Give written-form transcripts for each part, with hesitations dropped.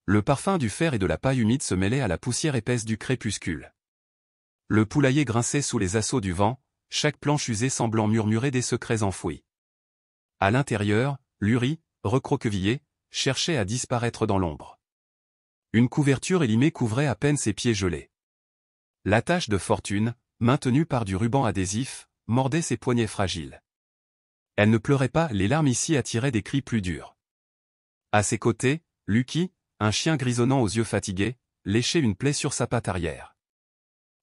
Le parfum du fer et de la paille humide se mêlait à la poussière épaisse du crépuscule. Le poulailler grinçait sous les assauts du vent, chaque planche usée semblant murmurer des secrets enfouis. À l'intérieur, Luri, recroquevillé, cherchait à disparaître dans l'ombre. Une couverture élimée couvrait à peine ses pieds gelés. L'attache de fortune, maintenue par du ruban adhésif, mordait ses poignets fragiles. Elle ne pleurait pas, les larmes ici attiraient des cris plus durs. À ses côtés, Lucky, un chien grisonnant aux yeux fatigués, léchait une plaie sur sa patte arrière.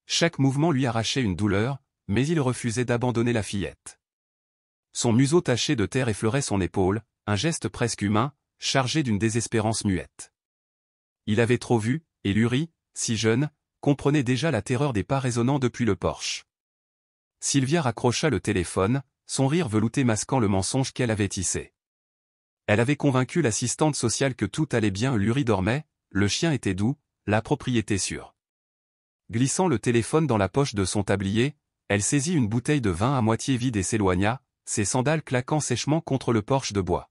Chaque mouvement lui arrachait une douleur, mais il refusait d'abandonner la fillette. Son museau taché de terre effleurait son épaule, un geste presque humain, chargé d'une désespérance muette. Il avait trop vu, et Luri, si jeune, comprenait déjà la terreur des pas résonnant depuis le porche. Sylvia raccrocha le téléphone, son rire velouté masquant le mensonge qu'elle avait tissé. Elle avait convaincu l'assistante sociale que tout allait bien. Luri dormait, le chien était doux, la propriété sûre. Glissant le téléphone dans la poche de son tablier, elle saisit une bouteille de vin à moitié vide et s'éloigna, ses sandales claquant sèchement contre le porche de bois.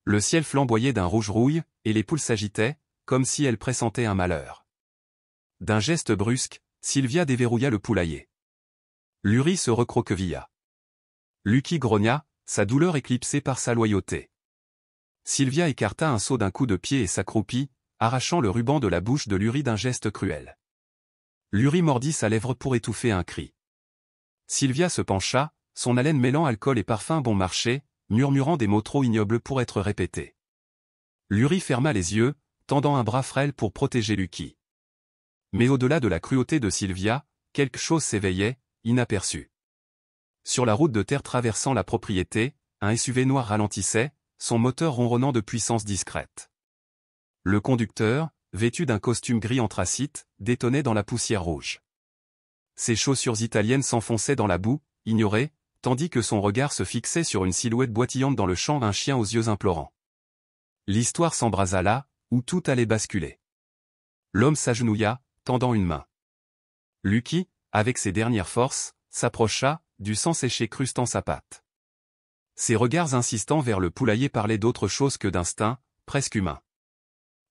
Le ciel flamboyait d'un rouge rouille, et les poules s'agitaient, comme si elles pressentaient un malheur. D'un geste brusque, Sylvia déverrouilla le poulailler. Luri se recroquevilla. Lucky grogna, sa douleur éclipsée par sa loyauté. Sylvia écarta un saut d'un coup de pied et s'accroupit, arrachant le ruban de la bouche de Luri d'un geste cruel. Luri mordit sa lèvre pour étouffer un cri. Sylvia se pencha, son haleine mêlant alcool et parfum bon marché, murmurant des mots trop ignobles pour être répétés. Luri ferma les yeux, tendant un bras frêle pour protéger Lucky. Mais au-delà de la cruauté de Sylvia, quelque chose s'éveillait, inaperçu. Sur la route de terre traversant la propriété, un SUV noir ralentissait, son moteur ronronnant de puissance discrète. Le conducteur, vêtu d'un costume gris anthracite, détonnait dans la poussière rouge. Ses chaussures italiennes s'enfonçaient dans la boue, ignorées, tandis que son regard se fixait sur une silhouette boitillante dans le champ, un chien aux yeux implorants. L'histoire s'embrasa là, où tout allait basculer. L'homme s'agenouilla, tendant une main. Lucky, avec ses dernières forces, s'approcha, du sang séché crustant sa patte. Ses regards insistants vers le poulailler parlaient d'autre chose que d'instinct, presque humain.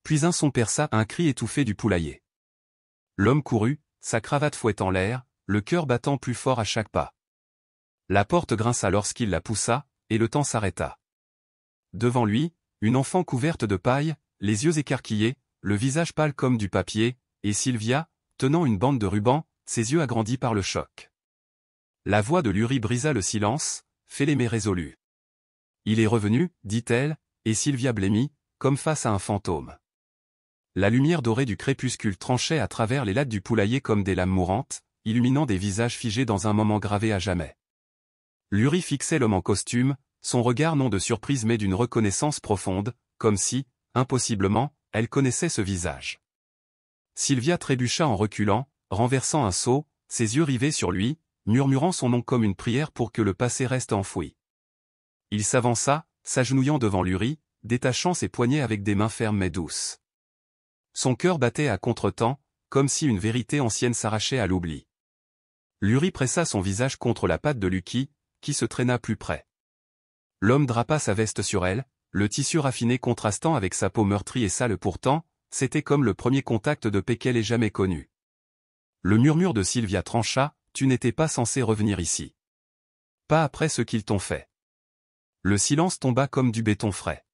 Puis un son perça, un cri étouffé du poulailler. L'homme courut, sa cravate fouettant l'air, le cœur battant plus fort à chaque pas. La porte grinça lorsqu'il la poussa, et le temps s'arrêta. Devant lui, une enfant couverte de paille, les yeux écarquillés, le visage pâle comme du papier, et Sylvia, tenant une bande de ruban, ses yeux agrandis par le choc. La voix de Luri brisa le silence, fêlée mais résolue. « Il est revenu, dit-elle, et Sylvia blêmit, comme face à un fantôme. La lumière dorée du crépuscule tranchait à travers les lattes du poulailler comme des lames mourantes, illuminant des visages figés dans un moment gravé à jamais. Luri fixait l'homme en costume, son regard non de surprise mais d'une reconnaissance profonde, comme si, impossiblement, elle connaissait ce visage. Sylvia trébucha en reculant, renversant un seau, ses yeux rivés sur lui, murmurant son nom comme une prière pour que le passé reste enfoui. Il s'avança, s'agenouillant devant Luri, détachant ses poignets avec des mains fermes mais douces. Son cœur battait à contretemps, comme si une vérité ancienne s'arrachait à l'oubli. Luri pressa son visage contre la patte de Lucky, qui se traîna plus près. L'homme drapa sa veste sur elle, le tissu raffiné contrastant avec sa peau meurtrie et sale pourtant, c'était comme le premier contact de paix qu'elle ait jamais connu. Le murmure de Sylvia trancha, « Tu n'étais pas censé revenir ici. Pas après ce qu'ils t'ont fait. » Le silence tomba comme du béton frais.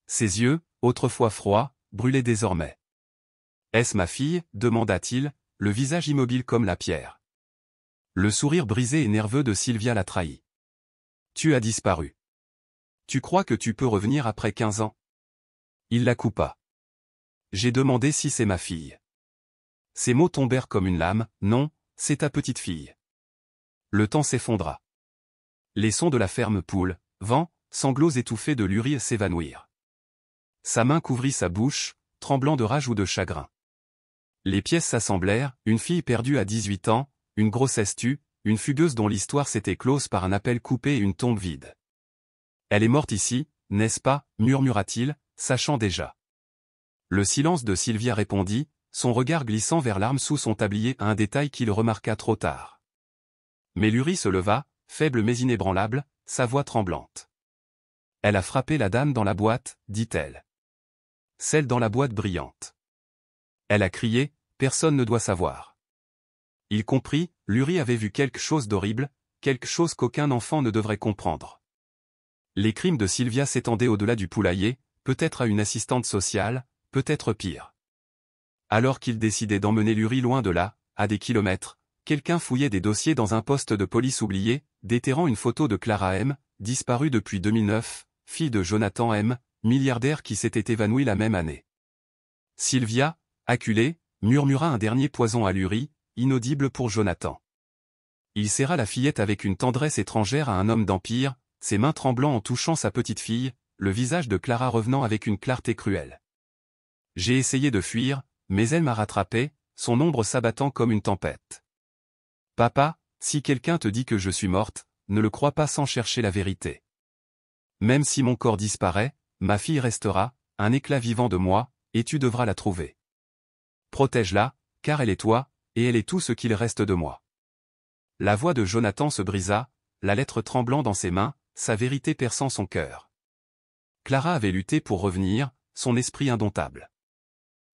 Ses yeux, autrefois froids, brûlaient désormais. « Est-ce ma fille ?» demanda-t-il, le visage immobile comme la pierre. Le sourire brisé et nerveux de Sylvia la trahit. « Tu as disparu. Tu crois que tu peux revenir après 15 ans ?» Il la coupa. « J'ai demandé si c'est ma fille. » Ces mots tombèrent comme une lame, « Non, c'est ta petite fille. » Le temps s'effondra. Les sons de la ferme poule, vent, sanglots étouffés de Luri s'évanouirent. Sa main couvrit sa bouche, tremblant de rage ou de chagrin. Les pièces s'assemblèrent, une fille perdue à 18 ans, une grossesse tue, une fugueuse dont l'histoire s'était close par un appel coupé et une tombe vide. « Elle est morte ici, n'est-ce pas ?» murmura-t-il, sachant déjà. Le silence de Sylvia répondit, son regard glissant vers l'arme sous son tablier à un détail qu'il remarqua trop tard. Mais Luri se leva, faible mais inébranlable, sa voix tremblante. « Elle a frappé la dame dans la boîte, dit-elle. celle dans la boîte brillante. Elle a crié, personne ne doit savoir. Il comprit, Lurie avait vu quelque chose d'horrible, quelque chose qu'aucun enfant ne devrait comprendre. Les crimes de Sylvia s'étendaient au-delà du poulailler, peut-être à une assistante sociale, peut-être pire. Alors qu'il décidait d'emmener Lurie loin de là, à des kilomètres, quelqu'un fouillait des dossiers dans un poste de police oublié, déterrant une photo de Clara M., disparue depuis 2009, fille de Jonathan M., milliardaire qui s'était évanoui la même année. Sylvia, acculée, murmura un dernier poison à Lurie, inaudible pour Jonathan. Il serra la fillette avec une tendresse étrangère à un homme d'empire, ses mains tremblant en touchant sa petite fille, le visage de Clara revenant avec une clarté cruelle. J'ai essayé de fuir, mais elle m'a rattrapé, son ombre s'abattant comme une tempête. Papa, si quelqu'un te dit que je suis morte, ne le crois pas sans chercher la vérité. Même si mon corps disparaît, ma fille restera, un éclat vivant de moi, et tu devras la trouver. Protège-la, car elle est toi, et elle est tout ce qu'il reste de moi. La voix de Jonathan se brisa, la lettre tremblant dans ses mains, sa vérité perçant son cœur. Clara avait lutté pour revenir, son esprit indomptable.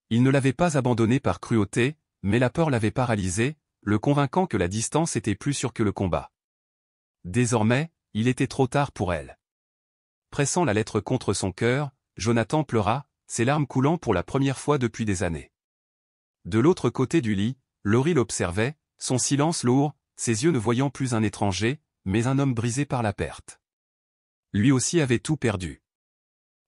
Il ne l'avait pas abandonnée par cruauté, mais la peur l'avait paralysé, le convainquant que la distance était plus sûre que le combat. Désormais, il était trop tard pour elle. Pressant la lettre contre son cœur, Jonathan pleura, ses larmes coulant pour la première fois depuis des années. De l'autre côté du lit, Laurie l'observait, son silence lourd, ses yeux ne voyant plus un étranger, mais un homme brisé par la perte. Lui aussi avait tout perdu.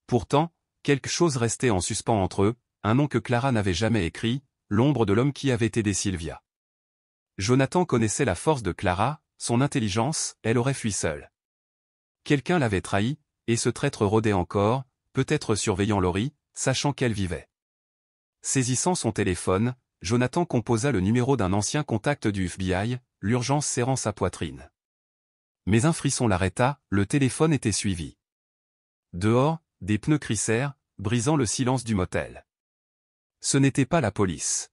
Pourtant, quelque chose restait en suspens entre eux, un nom que Clara n'avait jamais écrit, l'ombre de l'homme qui avait aidé Sylvia. Jonathan connaissait la force de Clara, son intelligence, elle aurait fui seule. Quelqu'un l'avait trahi, et ce traître rôdait encore, peut-être surveillant Laurie, sachant qu'elle vivait. Saisissant son téléphone, Jonathan composa le numéro d'un ancien contact du FBI, l'urgence serrant sa poitrine. Mais un frisson l'arrêta, le téléphone était suivi. Dehors, des pneus crissèrent, brisant le silence du motel. Ce n'était pas la police.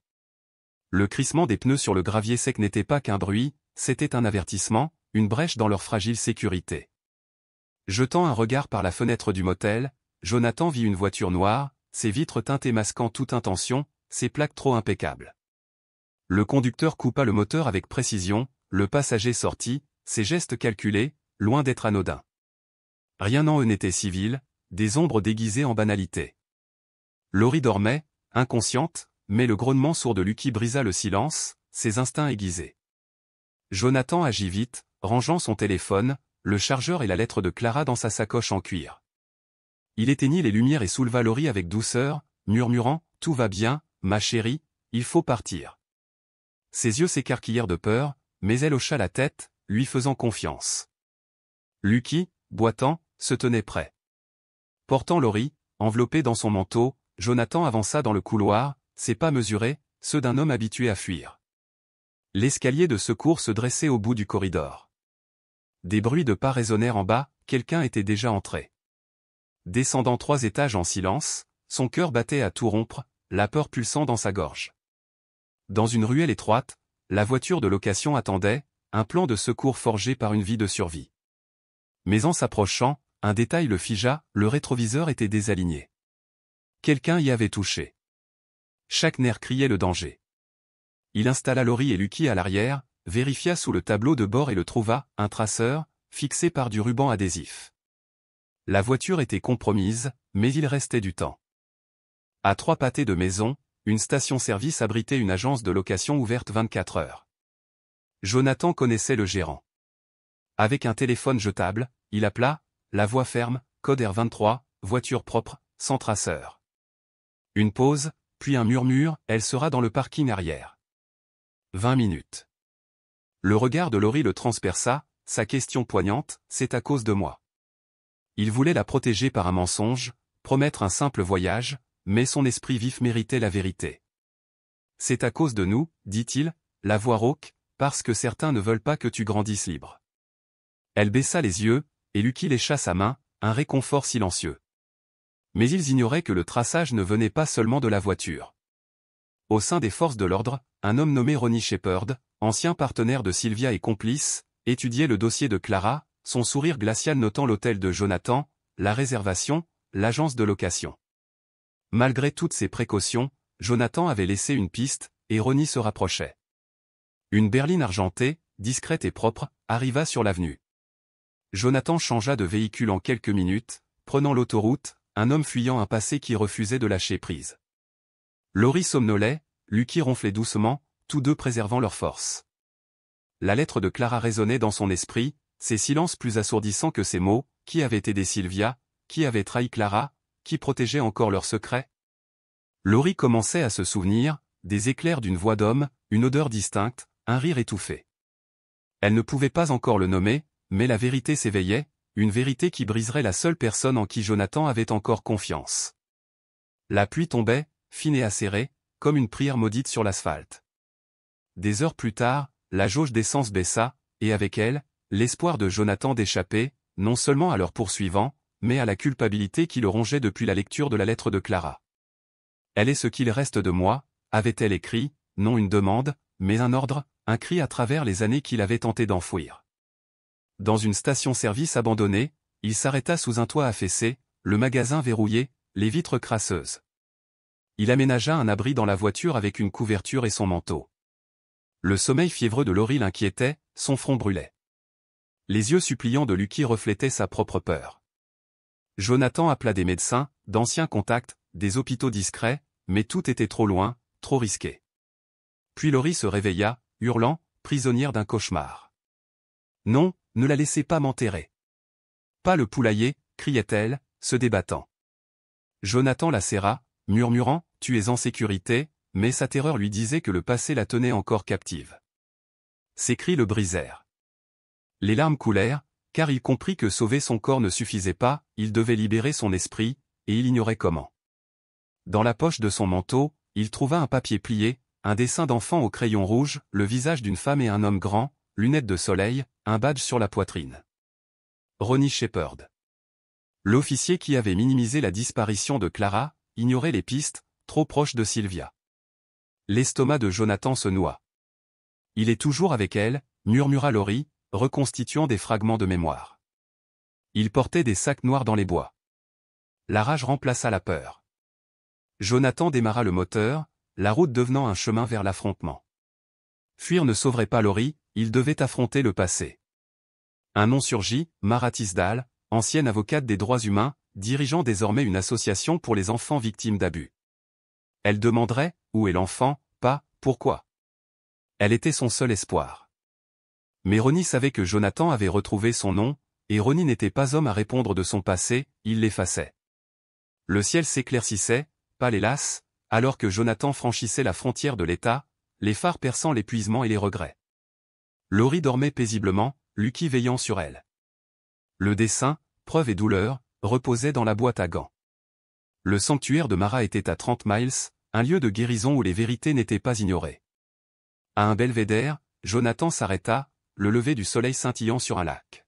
Le crissement des pneus sur le gravier sec n'était pas qu'un bruit, c'était un avertissement, une brèche dans leur fragile sécurité. Jetant un regard par la fenêtre du motel, Jonathan vit une voiture noire, ses vitres teintées masquant toute intention, ses plaques trop impeccables. Le conducteur coupa le moteur avec précision, le passager sortit, ses gestes calculés, loin d'être anodins. Rien en eux n'était civil, des ombres déguisées en banalité. Laurie dormait, inconsciente, mais le grognement sourd de Lucky brisa le silence, ses instincts aiguisés. Jonathan agit vite, rangeant son téléphone, le chargeur et la lettre de Clara dans sa sacoche en cuir. Il éteignit les lumières et souleva Laurie avec douceur, murmurant « Tout va bien, ma chérie, il faut partir ». Ses yeux s'écarquillèrent de peur, mais elle hocha la tête, lui faisant confiance. Lucky, boitant, se tenait prêt. Portant Laurie, enveloppée dans son manteau, Jonathan avança dans le couloir, ses pas mesurés, ceux d'un homme habitué à fuir. L'escalier de secours se dressait au bout du corridor. Des bruits de pas résonnèrent en bas, quelqu'un était déjà entré. Descendant 3 étages en silence, son cœur battait à tout rompre, la peur pulsant dans sa gorge. Dans une ruelle étroite, la voiture de location attendait, un plan de secours forgé par une vie de survie. Mais en s'approchant, un détail le figea, le rétroviseur était désaligné. Quelqu'un y avait touché. Chaque nerf criait le danger. Il installa Laurie et Lucky à l'arrière, vérifia sous le tableau de bord et le trouva, un traceur, fixé par du ruban adhésif. La voiture était compromise, mais il restait du temps. À 3 pâtés de maison, une station-service abritait une agence de location ouverte 24 heures. Jonathan connaissait le gérant. Avec un téléphone jetable, il appela, la voix ferme, code R23, voiture propre, sans traceur. Une pause, puis un murmure, elle sera dans le parking arrière. 20 minutes. Le regard de Laurie le transperça, sa question poignante, c'est à cause de moi. Il voulait la protéger par un mensonge, promettre un simple voyage, mais son esprit vif méritait la vérité. C'est à cause de nous, dit-il, la voix rauque, parce que certains ne veulent pas que tu grandisses libre. Elle baissa les yeux, et Lucky lécha sa main, un réconfort silencieux. Mais ils ignoraient que le traçage ne venait pas seulement de la voiture. Au sein des forces de l'ordre, un homme nommé Ronnie Shepherd, ancien partenaire de Sylvia et complice, étudiait le dossier de Clara, son sourire glacial notant l'hôtel de Jonathan, la réservation, l'agence de location. Malgré toutes ces précautions, Jonathan avait laissé une piste, et Ronnie se rapprochait. Une berline argentée, discrète et propre, arriva sur l'avenue. Jonathan changea de véhicule en quelques minutes, prenant l'autoroute, un homme fuyant un passé qui refusait de lâcher prise. Laurie somnolait, Lucky ronflait doucement, tous deux préservant leur force. La lettre de Clara résonnait dans son esprit, ses silences plus assourdissants que ses mots. Qui avait aidé Sylvia? Qui avait trahi Clara? Qui protégeait encore leur secret? Laurie commençait à se souvenir, des éclairs d'une voix d'homme, une odeur distincte, un rire étouffé. Elle ne pouvait pas encore le nommer, mais la vérité s'éveillait, une vérité qui briserait la seule personne en qui Jonathan avait encore confiance. La pluie tombait, fine et acérée, comme une prière maudite sur l'asphalte. Des heures plus tard, la jauge d'essence baissa, et avec elle, l'espoir de Jonathan d'échapper, non seulement à leurs poursuivants, mais à la culpabilité qui le rongeait depuis la lecture de la lettre de Clara. « Elle est ce qu'il reste de moi », avait-elle écrit, non une demande, mais un ordre, un cri à travers les années qu'il avait tenté d'enfouir. Dans une station-service abandonnée, il s'arrêta sous un toit affaissé, le magasin verrouillé, les vitres crasseuses. Il aménagea un abri dans la voiture avec une couverture et son manteau. Le sommeil fiévreux de Laurie l'inquiétait, son front brûlait. Les yeux suppliants de Lucky reflétaient sa propre peur. Jonathan appela des médecins, d'anciens contacts, des hôpitaux discrets, mais tout était trop loin, trop risqué. Puis Laurie se réveilla, hurlant, prisonnière d'un cauchemar. « Non, ne la laissez pas m'enterrer. »« Pas le poulailler » criait-elle, se débattant. Jonathan la serra, murmurant « Tu es en sécurité », mais sa terreur lui disait que le passé la tenait encore captive. Ses cris le brisèrent. Les larmes coulèrent, car il comprit que sauver son corps ne suffisait pas, il devait libérer son esprit, et il ignorait comment. Dans la poche de son manteau, il trouva un papier plié, un dessin d'enfant au crayon rouge, le visage d'une femme et un homme grand, lunettes de soleil, un badge sur la poitrine. Ronnie Shepherd. L'officier qui avait minimisé la disparition de Clara, ignorait les pistes, trop proches de Sylvia. L'estomac de Jonathan se noua. « Il est toujours avec elle », murmura Laurie, reconstituant des fragments de mémoire. Il portait des sacs noirs dans les bois. La rage remplaça la peur. Jonathan démarra le moteur, la route devenant un chemin vers l'affrontement. Fuir ne sauverait pas Laurie, il devait affronter le passé. Un nom surgit, Mara Tisdale, ancienne avocate des droits humains, dirigeant désormais une association pour les enfants victimes d'abus. Elle demanderait, où est l'enfant, pas, pourquoi. Elle était son seul espoir. Mais Ronnie savait que Jonathan avait retrouvé son nom, et Ronnie n'était pas homme à répondre de son passé, il l'effaçait. Le ciel s'éclaircissait, pâle hélas, alors que Jonathan franchissait la frontière de l'État, les phares perçant l'épuisement et les regrets. Laurie dormait paisiblement, Lucky veillant sur elle. Le dessin, preuve et douleur, reposait dans la boîte à gants. Le sanctuaire de Mara était à 30 miles, un lieu de guérison où les vérités n'étaient pas ignorées. À un belvédère, Jonathan s'arrêta, le lever du soleil scintillant sur un lac.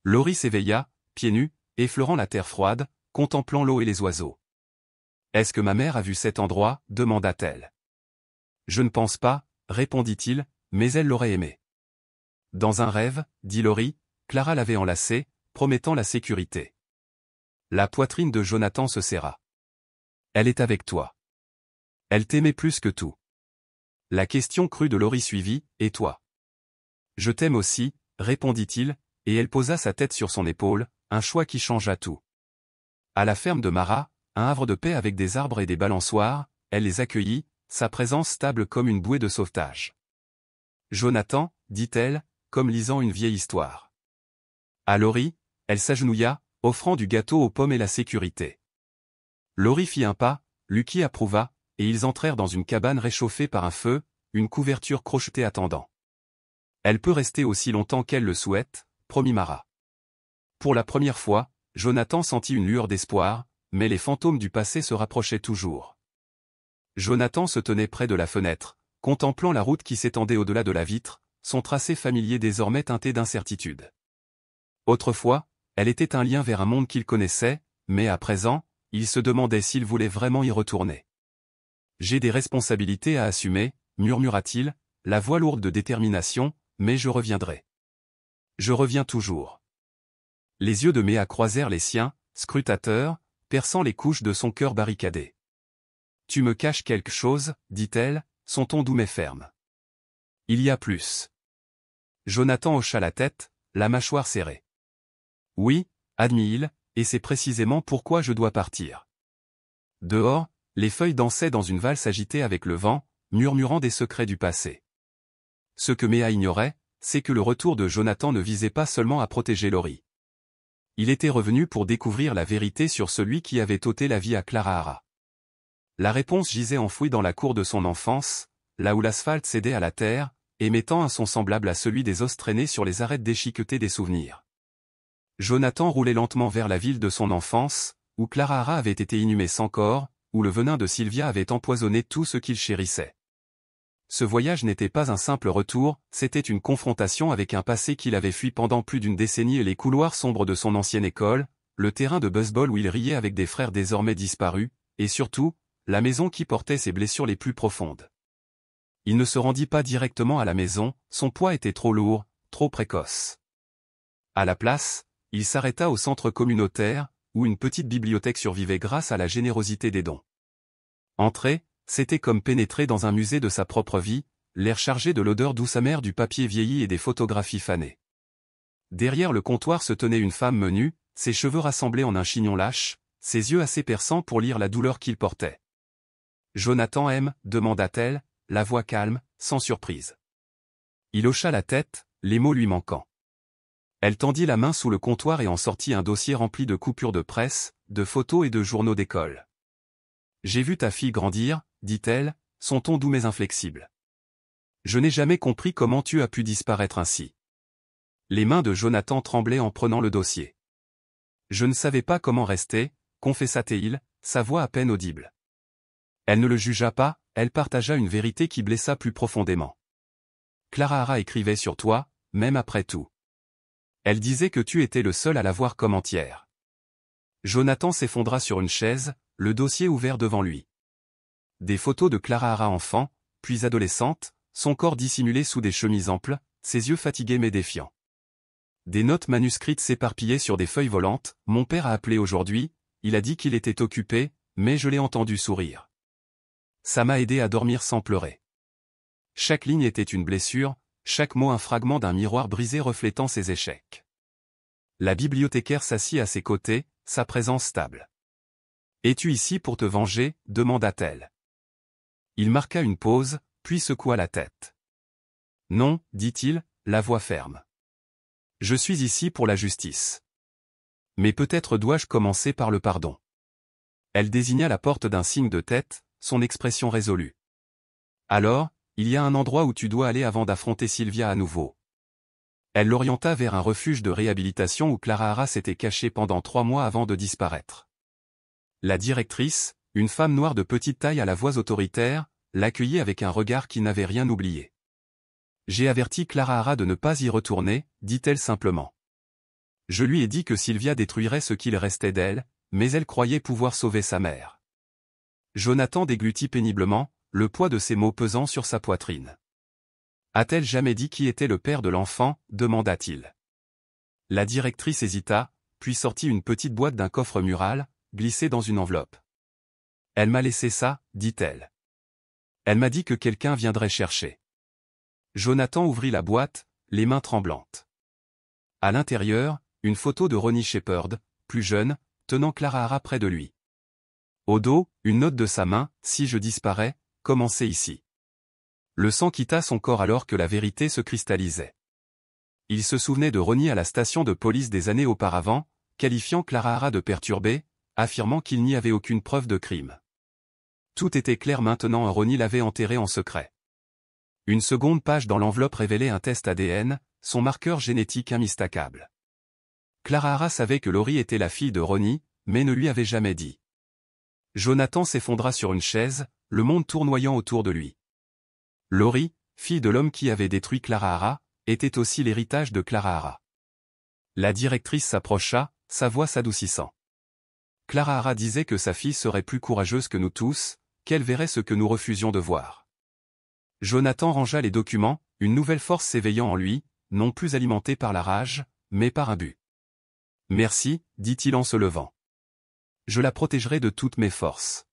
Laurie s'éveilla, pieds nus, effleurant la terre froide, contemplant l'eau et les oiseaux. « Est-ce que ma mère a vu cet endroit » demanda-t-elle. « Je ne pense pas » répondit-il, mais elle l'aurait aimé. Dans un rêve, dit Laurie, Clara l'avait enlacé, promettant la sécurité. La poitrine de Jonathan se serra. « Elle est avec toi. Elle t'aimait plus que tout. » La question crue de Laurie suivit, « Et toi ?» « Je t'aime aussi » répondit-il, et elle posa sa tête sur son épaule, un choix qui changea tout. À la ferme de Mara, un havre de paix avec des arbres et des balançoires, elle les accueillit, sa présence stable comme une bouée de sauvetage. « Jonathan » dit-elle, comme lisant une vieille histoire. À Laurie, elle s'agenouilla, offrant du gâteau aux pommes et la sécurité. Laurie fit un pas, Lucky approuva, et ils entrèrent dans une cabane réchauffée par un feu, une couverture crochetée attendant. « Elle peut rester aussi longtemps qu'elle le souhaite » promit Mara. Pour la première fois, Jonathan sentit une lueur d'espoir, mais les fantômes du passé se rapprochaient toujours. Jonathan se tenait près de la fenêtre, contemplant la route qui s'étendait au-delà de la vitre, son tracé familier désormais teinté d'incertitude. Autrefois, elle était un lien vers un monde qu'il connaissait, mais à présent, il se demandait s'il voulait vraiment y retourner. « J'ai des responsabilités à assumer » murmura-t-il, la voix lourde de détermination, « mais je reviendrai. Je reviens toujours. » Les yeux de Méa croisèrent les siens, scrutateurs, perçant les couches de son cœur barricadé. « Tu me caches quelque chose, dit-elle, son ton doux mais ferme. Il y a plus. » Jonathan hocha la tête, la mâchoire serrée. « Oui, admit-il, et c'est précisément pourquoi je dois partir. » Dehors, les feuilles dansaient dans une valse agitée avec le vent, murmurant des secrets du passé. Ce que Méa ignorait, c'est que le retour de Jonathan ne visait pas seulement à protéger Laurie. Il était revenu pour découvrir la vérité sur celui qui avait ôté la vie à Clara Hara. La réponse gisait enfouie dans la cour de son enfance, là où l'asphalte cédait à la terre, émettant un son semblable à celui des os traînés sur les arêtes déchiquetées des souvenirs. Jonathan roulait lentement vers la ville de son enfance, où Clara Hara avait été inhumée sans corps, où le venin de Sylvia avait empoisonné tout ce qu'il chérissait. Ce voyage n'était pas un simple retour, c'était une confrontation avec un passé qu'il avait fui pendant plus d'une décennie et les couloirs sombres de son ancienne école, le terrain de baseball où il riait avec des frères désormais disparus, et surtout, la maison qui portait ses blessures les plus profondes. Il ne se rendit pas directement à la maison, son poids était trop lourd, trop précoce. À la place, il s'arrêta au centre communautaire, où une petite bibliothèque survivait grâce à la générosité des dons. Entrer, c'était comme pénétrer dans un musée de sa propre vie, l'air chargé de l'odeur douce amère du papier vieilli et des photographies fanées. Derrière le comptoir se tenait une femme menue, ses cheveux rassemblés en un chignon lâche, ses yeux assez perçants pour lire la douleur qu'il portait. « Jonathan aime » demanda-t-elle, la voix calme, sans surprise. Il hocha la tête, les mots lui manquant. Elle tendit la main sous le comptoir et en sortit un dossier rempli de coupures de presse, de photos et de journaux d'école. « J'ai vu ta fille grandir, » dit-elle, son ton doux mais inflexible. « Je n'ai jamais compris comment tu as pu disparaître ainsi. » Les mains de Jonathan tremblaient en prenant le dossier. « Je ne savais pas comment rester, » confessa-t-il, sa voix à peine audible. Elle ne le jugea pas, elle partagea une vérité qui blessa plus profondément. « Clara Hara écrivait sur toi, même après tout. Elle disait que tu étais le seul à la voir comme entière. » Jonathan s'effondra sur une chaise, le dossier ouvert devant lui. Des photos de Clara Hara enfant, puis adolescente, son corps dissimulé sous des chemises amples, ses yeux fatigués mais défiants. Des notes manuscrites s'éparpillaient sur des feuilles volantes, « Mon père a appelé aujourd'hui, il a dit qu'il était occupé, mais je l'ai entendu sourire. Ça m'a aidé à dormir sans pleurer. » Chaque ligne était une blessure, chaque mot un fragment d'un miroir brisé reflétant ses échecs. La bibliothécaire s'assit à ses côtés, sa présence stable. « Es-tu ici pour te venger ?» demanda-t-elle. Il marqua une pause, puis secoua la tête. « Non, » dit-il, la voix ferme. « Je suis ici pour la justice. Mais peut-être dois-je commencer par le pardon. » Elle désigna la porte d'un signe de tête, son expression résolue. « Alors, il y a un endroit où tu dois aller avant d'affronter Sylvia à nouveau. » Elle l'orienta vers un refuge de réhabilitation où Clara Hara s'était cachée pendant 3 mois avant de disparaître. La directrice, une femme noire de petite taille à la voix autoritaire, l'accueillit avec un regard qui n'avait rien oublié. « J'ai averti Clara Hara de ne pas y retourner, » dit-elle simplement. « Je lui ai dit que Sylvia détruirait ce qu'il restait d'elle, mais elle croyait pouvoir sauver sa mère. » Jonathan déglutit péniblement, le poids de ses mots pesant sur sa poitrine. « A-t-elle jamais dit qui était le père de l'enfant ?» demanda-t-il. La directrice hésita, puis sortit une petite boîte d'un coffre mural, glissée dans une enveloppe. « Elle m'a laissé ça, dit-elle. Elle m'a dit que quelqu'un viendrait chercher. » Jonathan ouvrit la boîte, les mains tremblantes. À l'intérieur, une photo de Ronnie Shepherd, plus jeune, tenant Clara Hara près de lui. Au dos, une note de sa main, « Si je disparais, commencez ici. » Le sang quitta son corps alors que la vérité se cristallisait. Il se souvenait de Ronnie à la station de police des années auparavant, qualifiant Clara Hara de perturbée, affirmant qu'il n'y avait aucune preuve de crime. Tout était clair maintenant, Ronnie l'avait enterré en secret. Une seconde page dans l'enveloppe révélait un test ADN, son marqueur génétique immistakable. Clara Hara savait que Laurie était la fille de Ronnie, mais ne lui avait jamais dit. Jonathan s'effondra sur une chaise, le monde tournoyant autour de lui. Laurie, fille de l'homme qui avait détruit Clara Hara, était aussi l'héritage de Clara Hara. La directrice s'approcha, sa voix s'adoucissant. Clara Hara disait que sa fille serait plus courageuse que nous tous, qu'elle verrait ce que nous refusions de voir. Jonathan rangea les documents, une nouvelle force s'éveillant en lui, non plus alimentée par la rage, mais par un but. « Merci » dit-il en se levant. « Je la protégerai de toutes mes forces.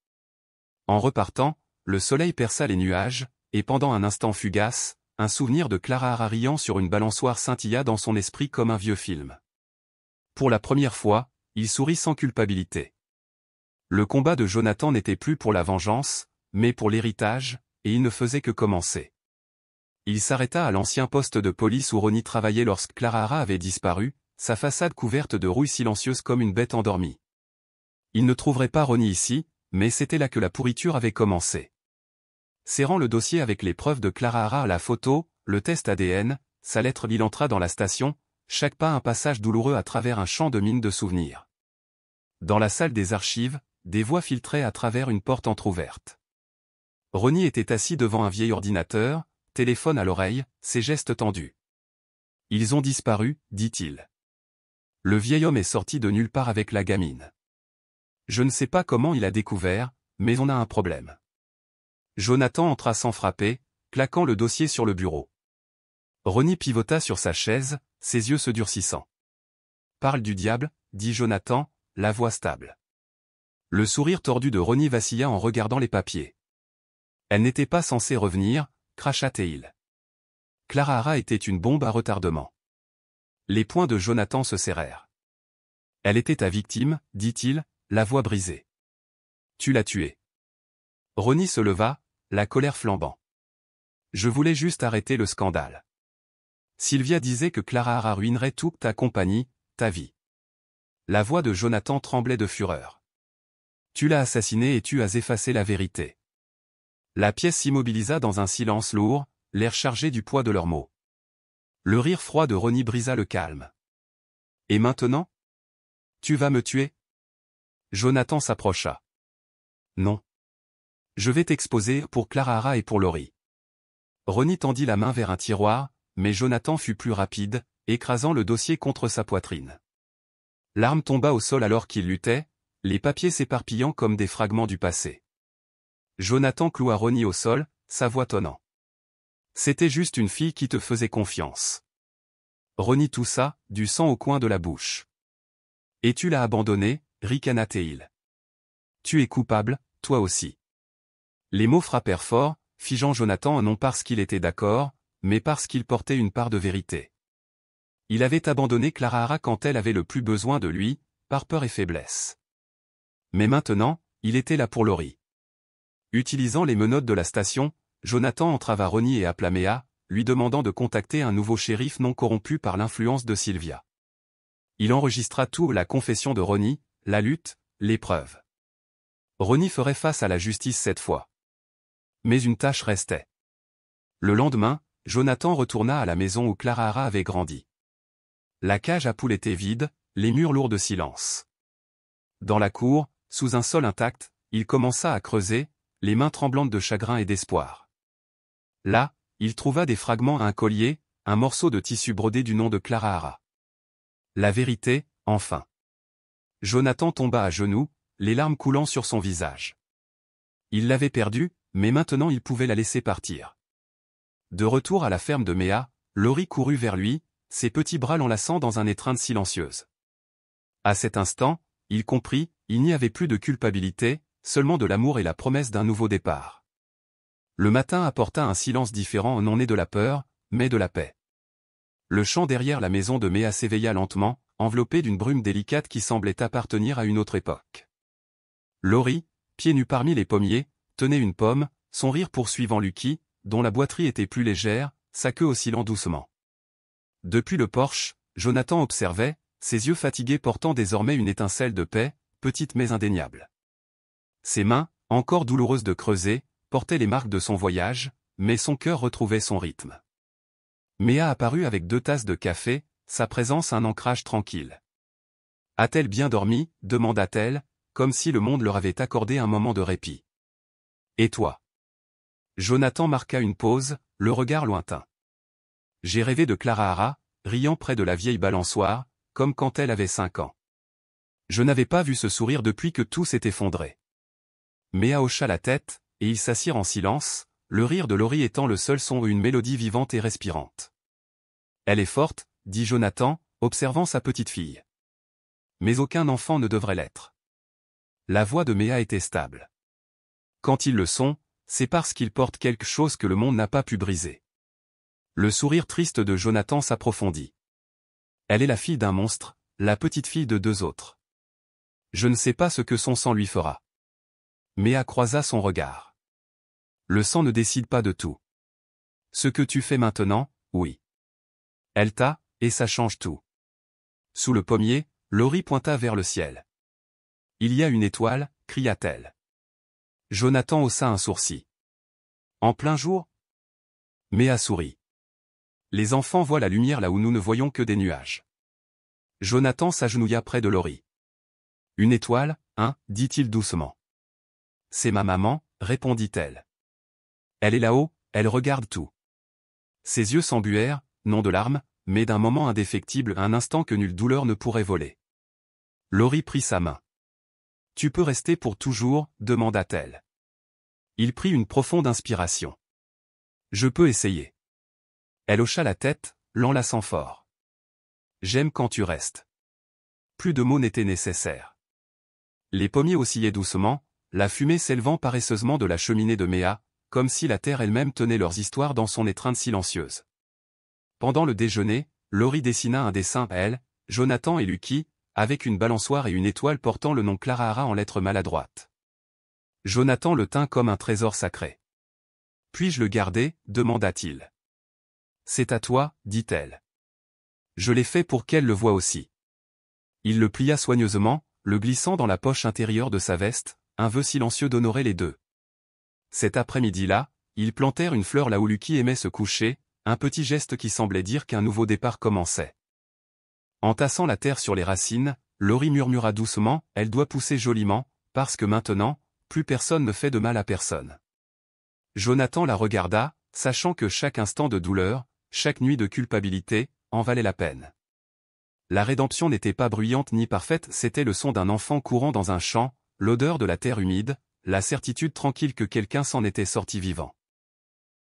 En repartant, le soleil perça les nuages, et pendant un instant fugace, un souvenir de Clara Hara riant sur une balançoire scintilla dans son esprit comme un vieux film. Pour la première fois, il sourit sans culpabilité. Le combat de Jonathan n'était plus pour la vengeance, mais pour l'héritage, et il ne faisait que commencer. Il s'arrêta à l'ancien poste de police où Ronnie travaillait lorsque Clara Hara avait disparu, sa façade couverte de rouille silencieuse comme une bête endormie. Il ne trouverait pas Ronnie ici, mais c'était là que la pourriture avait commencé. Serrant le dossier avec les preuves de Clara Hara à la photo, le test ADN, sa lettre, il entra dans la station, chaque pas un passage douloureux à travers un champ de mines de souvenirs. Dans la salle des archives, des voix filtraient à travers une porte entr'ouverte. Ronnie était assis devant un vieil ordinateur, téléphone à l'oreille, ses gestes tendus. « Ils ont disparu, dit-il. Le vieil homme est sorti de nulle part avec la gamine. Je ne sais pas comment il a découvert, mais on a un problème. » Jonathan entra sans frapper, claquant le dossier sur le bureau. Ronnie pivota sur sa chaise, ses yeux se durcissant. « Parle du diable, dit Jonathan, la voix stable. » Le sourire tordu de Ronnie vacilla en regardant les papiers. « Elle n'était pas censée revenir, cracha-t-il. Clara Hara était une bombe à retardement. » Les poings de Jonathan se serrèrent. « Elle était ta victime, dit-il, la voix brisée. Tu l'as tuée. » Ronnie se leva, la colère flambant. « Je voulais juste arrêter le scandale. Sylvia disait que Clara Hara ruinerait toute ta compagnie, ta vie. » La voix de Jonathan tremblait de fureur. « Tu l'as assassinée et tu as effacé la vérité. » La pièce s'immobilisa dans un silence lourd, l'air chargé du poids de leurs mots. Le rire froid de Ronnie brisa le calme. « Et maintenant? Tu vas me tuer? » Jonathan s'approcha. « Non. Je vais t'exposer pour Clara Hara et pour Laurie. » Ronnie tendit la main vers un tiroir, mais Jonathan fut plus rapide, écrasant le dossier contre sa poitrine. L'arme tomba au sol alors qu'il luttait, les papiers s'éparpillant comme des fragments du passé. Jonathan cloua Ronnie au sol, sa voix tonnant. « C'était juste une fille qui te faisait confiance. » Ronnie toussa, du sang au coin de la bouche. « Et tu l'as abandonnée, ricana-t-il. Tu es coupable, toi aussi. » Les mots frappèrent fort, figeant Jonathan non parce qu'il était d'accord, mais parce qu'il portait une part de vérité. Il avait abandonné Clara Hara quand elle avait le plus besoin de lui, par peur et faiblesse. Mais maintenant, il était là pour Laurie. Utilisant les menottes de la station, Jonathan entrava Ronnie et appela Mea, lui demandant de contacter un nouveau shérif non corrompu par l'influence de Sylvia. Il enregistra tout, la confession de Ronnie, la lutte, les preuves. Ronnie ferait face à la justice cette fois. Mais une tâche restait. Le lendemain, Jonathan retourna à la maison où Clara Hara avait grandi. La cage à poules était vide, les murs lourds de silence. Dans la cour, sous un sol intact, il commença à creuser, les mains tremblantes de chagrin et d'espoir. Là, il trouva des fragments à un collier, un morceau de tissu brodé du nom de Clara Hara. La vérité, enfin. Jonathan tomba à genoux, les larmes coulant sur son visage. Il l'avait perdue, mais maintenant il pouvait la laisser partir. De retour à la ferme de Mea, Laurie courut vers lui, ses petits bras l'enlaçant dans une étreinte silencieuse. À cet instant, il comprit, il n'y avait plus de culpabilité, seulement de l'amour et la promesse d'un nouveau départ. Le matin apporta un silence différent, non né de la peur, mais de la paix. Le champ derrière la maison de Mea s'éveilla lentement, enveloppé d'une brume délicate qui semblait appartenir à une autre époque. Laurie, pieds nus parmi les pommiers, tenait une pomme, son rire poursuivant Lucky, dont la boiterie était plus légère, sa queue oscillant doucement. Depuis le porche, Jonathan observait, ses yeux fatigués portant désormais une étincelle de paix, petite mais indéniable. Ses mains, encore douloureuses de creuser, portaient les marques de son voyage, mais son cœur retrouvait son rythme. Mea apparut avec 2 tasses de café, sa présence un ancrage tranquille. « A-t-elle bien dormi ?» demanda-t-elle, comme si le monde leur avait accordé un moment de répit. « Et toi ?» Jonathan marqua une pause, le regard lointain. « J'ai rêvé de Clara Hara, riant près de la vieille balançoire, comme quand elle avait 5 ans. Je n'avais pas vu ce sourire depuis que tout s'est effondré. » Mea hocha la tête, et ils s'assirent en silence, le rire de Laurie étant le seul son ou une mélodie vivante et respirante. « Elle est forte, » dit Jonathan, observant sa petite fille. « Mais aucun enfant ne devrait l'être. » La voix de Méa était stable. Quand ils le sont, c'est parce qu'ils portent quelque chose que le monde n'a pas pu briser. Le sourire triste de Jonathan s'approfondit. Elle est la fille d'un monstre, la petite fille de 2 autres. Je ne sais pas ce que son sang lui fera. Méa croisa son regard. Le sang ne décide pas de tout. Ce que tu fais maintenant, oui. Elle t'a, et ça change tout. Sous le pommier, Laurie pointa vers le ciel. Il y a une étoile, cria-t-elle. Jonathan haussa un sourcil. En plein jour? Méa sourit. Les enfants voient la lumière là où nous ne voyons que des nuages. Jonathan s'agenouilla près de Laurie. Une étoile, hein, dit-il doucement. C'est ma maman, répondit-elle. Elle est là-haut, elle regarde tout. Ses yeux s'embuèrent, non de larmes, mais d'un moment indéfectible, un instant que nulle douleur ne pourrait voler. Laurie prit sa main. Tu peux rester pour toujours, demanda-t-elle. Il prit une profonde inspiration. Je peux essayer. Elle hocha la tête, l'enlaçant fort. J'aime quand tu restes. Plus de mots n'étaient nécessaires. Les pommiers oscillaient doucement, la fumée s'élevant paresseusement de la cheminée de Méa, comme si la terre elle-même tenait leurs histoires dans son étreinte silencieuse. Pendant le déjeuner, Laurie dessina un dessin à elle, Jonathan et Lucky, avec une balançoire et une étoile portant le nom Clara en lettres maladroites. Jonathan le tint comme un trésor sacré. « Puis-je le garder ?» demanda-t-il. « C'est à toi, dit-elle. Je l'ai fait pour qu'elle le voie aussi. » Il le plia soigneusement, le glissant dans la poche intérieure de sa veste, un vœu silencieux d'honorer les deux. Cet après-midi-là, ils plantèrent une fleur là où Lucky aimait se coucher, un petit geste qui semblait dire qu'un nouveau départ commençait. En tassant la terre sur les racines, Laurie murmura doucement, elle doit pousser joliment, parce que maintenant, plus personne ne fait de mal à personne. Jonathan la regarda, sachant que chaque instant de douleur, chaque nuit de culpabilité, en valait la peine. La rédemption n'était pas bruyante ni parfaite, c'était le son d'un enfant courant dans un champ, l'odeur de la terre humide, la certitude tranquille que quelqu'un s'en était sorti vivant.